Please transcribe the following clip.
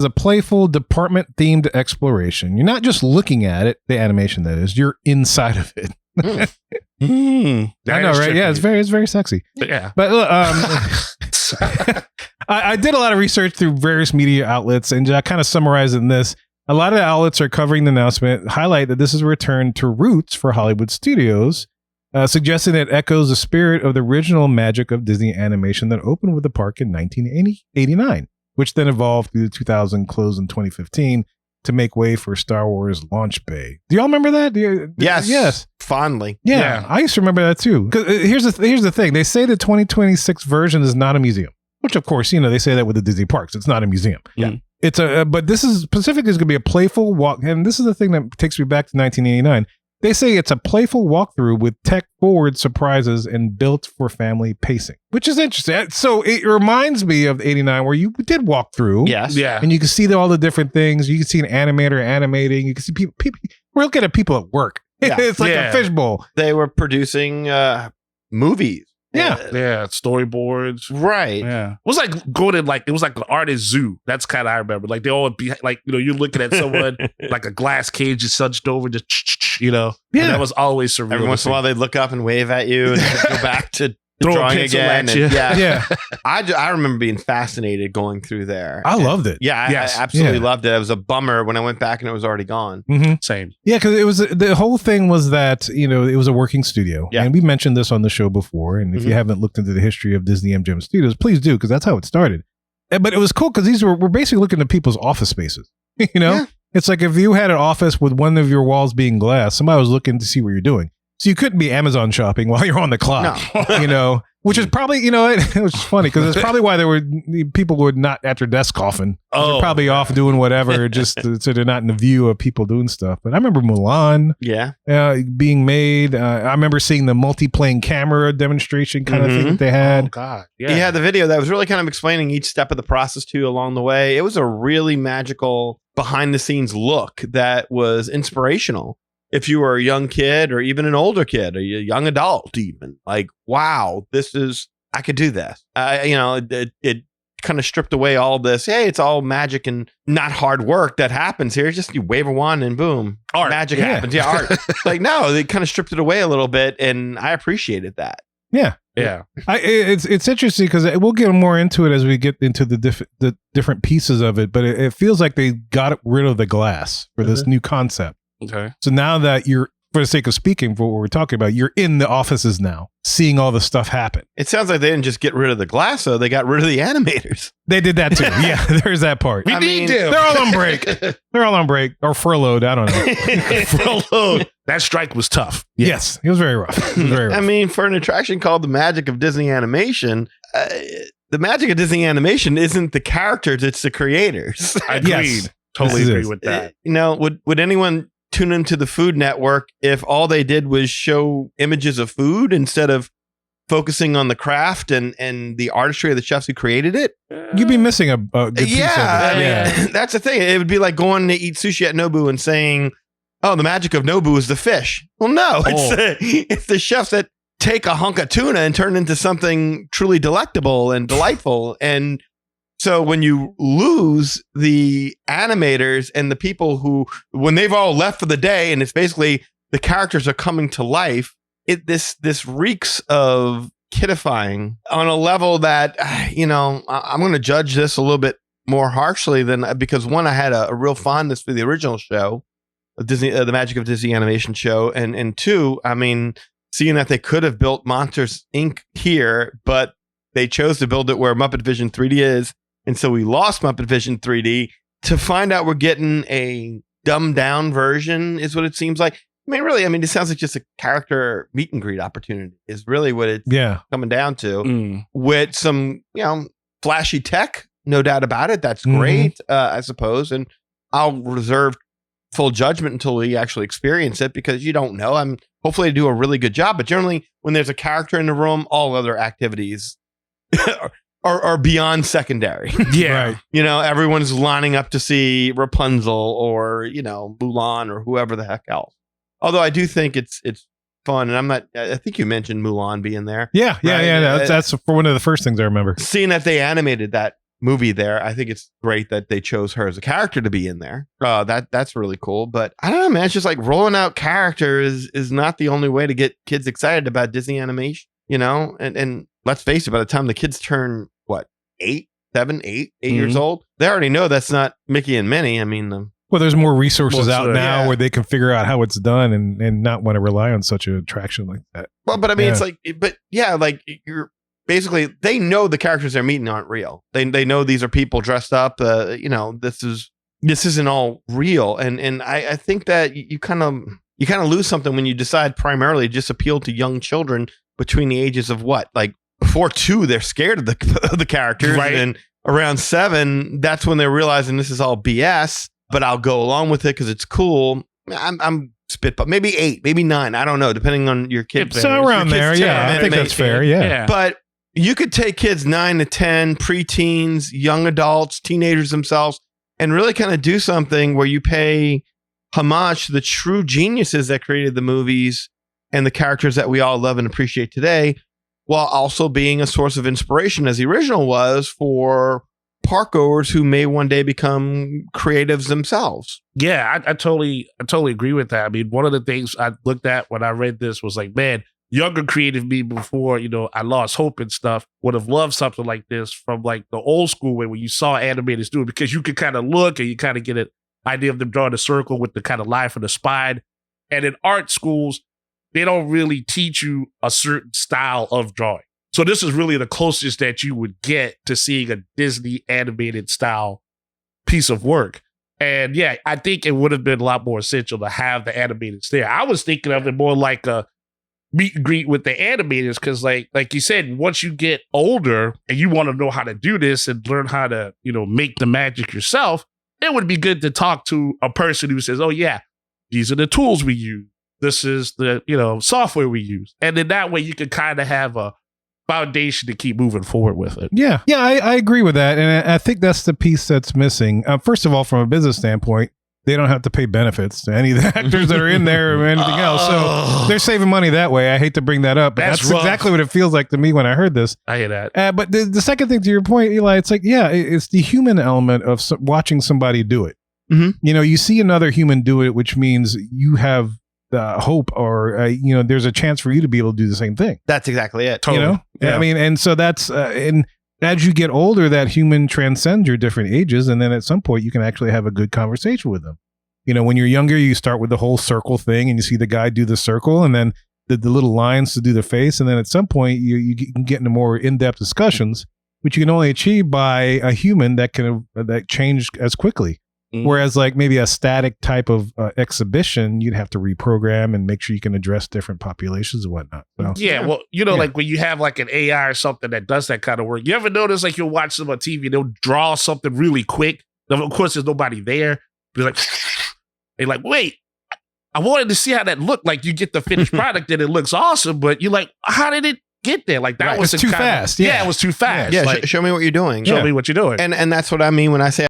It's a playful, department-themed exploration. You're not just looking at it, the animation that is, you're inside of it. I know, right? Yeah, it's very sexy. Yeah. But look, I did a lot of research through various media outlets, and I kind of summarized in this. A lot of the outlets are covering the announcement, highlight that this is a return to roots for Hollywood studios, suggesting that it echoes the spirit of the original magic of Disney animation that opened with the park in 1989, which then evolved through the 2000 close in 2015 to make way for Star Wars Launch Bay. Do y'all remember that? Yes. Fondly. Yeah, I used to remember that too. Because here's the thing. They say the 2026 version is not a museum, which of course, they say that with the Disney parks. It's not a museum. Yeah. It's but this is specifically is going to be a playful walk. And this is the thing that takes me back to 1989. They say it's a playful walkthrough with tech-forward surprises and built for family pacing, which is interesting. So it reminds me of 89 where you did walk through. Yes. Yeah. And you can see all the different things. You can see an animator animating. You can see people we're looking at people at work. Yeah. It's like a fishbowl. They were producing movies. Yeah. Yeah. Storyboards. Right. Yeah. It was like going in it was like an artist zoo. That's kind of I remember. Like they all would be like, you're looking at someone like a glass cage is sunched over, just Yeah. And that was always surreal. Every once in a while they'd look up and wave at you and go back to Throw a drawing pencil again. at you. And, Yeah. I remember being fascinated going through there. I loved it. Yeah, Yes. I absolutely Yeah. loved it. It was a bummer when I went back and it was already gone. Mm-hmm. Same. Yeah, because it was the whole thing was that it was a working studio, Yeah. and we mentioned this on the show before. And if you haven't looked into the history of Disney MGM Studios, please do, because that's how it started. But it was cool because we're basically looking at people's office spaces. Yeah. It's like if you had an office with one of your walls being glass, somebody was looking to see what you're doing. So you couldn't be Amazon shopping while you're on the clock. No. Which is probably, it was funny because it's probably why people were not at their desk often. They're probably off doing whatever, so they're not in the view of people doing stuff. But I remember Mulan being made. I remember seeing the multi-plane camera demonstration kind of thing that they had. Oh, God. Yeah. He had the video that was really kind of explaining each step of the process too along the way. It was a really magical behind the scenes look that was inspirational. If you were a young kid or even an older kid, or a young adult, even like, wow, I could do this. It kind of stripped away all this. Hey, it's all magic and not hard work that happens here. It's just you wave a wand and boom, magic happens. Yeah, art. Like, no, they kind of stripped it away a little bit, and I appreciated that. Yeah. Yeah. It's interesting because we'll get more into it as we get into the different pieces of it, but it feels like they got rid of the glass for this new concept. Okay. So now that you're, for the sake of speaking, for what we're talking about, you're in the offices now, seeing all the stuff happen. It sounds like they didn't just get rid of the glass, though. They got rid of the animators. They did that too. Yeah, there's that part. We need them. They're all on break. They're all on break or furloughed. I don't know. Furloughed. That strike was tough. Yes, it was very rough. It was very rough. I mean, for an attraction called the Magic of Disney Animation, the magic of Disney Animation isn't the characters; it's the creators. Agreed. Yes. Totally This agree is. with that. Would anyone tune into the Food Network if all they did was show images of food instead of focusing on the craft and the artistry of the chefs who created it? You'd be missing a good piece of it. I mean, that's the thing. It would be like going to eat sushi at Nobu and saying, "Oh, the magic of Nobu is the fish." Well, no, it's the chefs that take a hunk of tuna and turn it into something truly delectable and delightful. And so when you lose the animators and the people who, when they've all left for the day, and it's basically the characters are coming to life, this reeks of kidifying on a level that, I'm going to judge this a little bit more harshly because one, I had a real fondness for the original show, Disney, the Magic of Disney Animation show, and two, I mean, seeing that they could have built Monsters Inc. here, but they chose to build it where Muppet Vision 3D is. And so we lost Muppet Vision 3D to find out we're getting a dumbed down version is what it seems like. I mean, really, it sounds like just a character meet and greet opportunity is really what it's coming down to with some, flashy tech, no doubt about it. That's great, I suppose. And I'll reserve full judgment until we actually experience it because you don't know. Hopefully they do a really good job, but generally when there's a character in the room, all other activities are beyond secondary. Yeah. Right. Everyone's lining up to see Rapunzel or, Mulan or whoever the heck else. Although I do think it's fun, and I think you mentioned Mulan being there. Yeah. Right? That's for one of the first things I remember. Seeing that they animated that movie there. I think it's great that they chose her as a character to be in there. That's really cool. But I don't know, man. It's just like rolling out characters is not the only way to get kids excited about Disney animation, you know? And let's face it, by the time the kids turn, what, 8 years old, they already know that's not Mickey and Minnie. I mean, well, there's more resources out now yeah. where they can figure out how it's done and not want to rely on such an attraction like that. well, but I mean, it's like, but yeah, like you're basically, they know the characters they're meeting aren't real. They know these are people dressed up. You know, this isn't all real. And I think that you kind of lose something when you decide primarily to just appeal to young children between the ages of what, like before 2, they're scared of the characters, Right. and around 7, that's when they're realizing this is all BS. But I'll go along with it because it's cool. I'm spitball. Maybe 8, maybe 9. I don't know, depending on your kid. So around there, yeah, I think that's fair. Yeah. But you could take kids 9 to 10, preteens, young adults, teenagers themselves, and really kind of do something where you pay homage to the true geniuses that created the movies and the characters that we all love and appreciate today, while also being a source of inspiration, as the original was, for parkgoers who may one day become creatives themselves. Yeah, I totally agree with that. I mean, one of the things I looked at when I read this was like, man, younger creative me before, you know, I lost hope and stuff, would have loved something like this from like the old school way where you saw animators do it, because you could kind of look and you kind of get an idea of them drawing a circle with the kind of line for the spine. And in art schools, they don't really teach you a certain style of drawing. So this is really the closest that you would get to seeing a Disney animated style piece of work. And yeah, I think it would have been a lot more essential to have the animators there. I was thinking of it more like a meet and greet with the animators, because like you said, once you get older and you want to know how to do this and learn how to, you know, make the magic yourself, it would be good to talk to a person who says, oh yeah, these are the tools we use. This is the, you know, software we use. And then that way you can kind of have a foundation to keep moving forward with it. Yeah, I agree with that. And I think that's the piece that's missing. First of all, from a business standpoint, they don't have to pay benefits to any of the actors that are in there or anything else. So they're saving money that way. I hate to bring that up, but that's exactly what it feels like to me when I heard this. I hear that. But the second thing to your point, Eli, it's like, yeah, it's the human element of watching somebody do it. Mm-hmm. You know, you see another human do it, which means you have hope, or you know, there's a chance for you to be able to do the same thing. That's exactly it. You know, Yeah. I mean, and so that's and as you get older, that human transcends your different ages, and then at some point you can actually have a good conversation with them. You know, when you're younger, you start with the whole circle thing, and you see the guy do the circle, and then the little lines to do the face, and then at some point you can get into more in-depth discussions, which you can only achieve by a human that change as quickly. Mm. Whereas like maybe a static type of exhibition, you'd have to reprogram and make sure you can address different populations and whatnot. So, Yeah, well, you know, Yeah. like when you have like an AI or something that does that kind of work, you ever notice like you'll watch them on TV, they'll draw something really quick. Now, of course, there's nobody there. They're like, they're like, wait, I wanted to see how that looked. Like you get the finished product and it looks awesome, but you're like, how did it get there? Like that Right. was It's too fast. Yeah, it was too fast. Yeah, Like, show me what you're doing. show me what you're doing. And that's what I mean when I say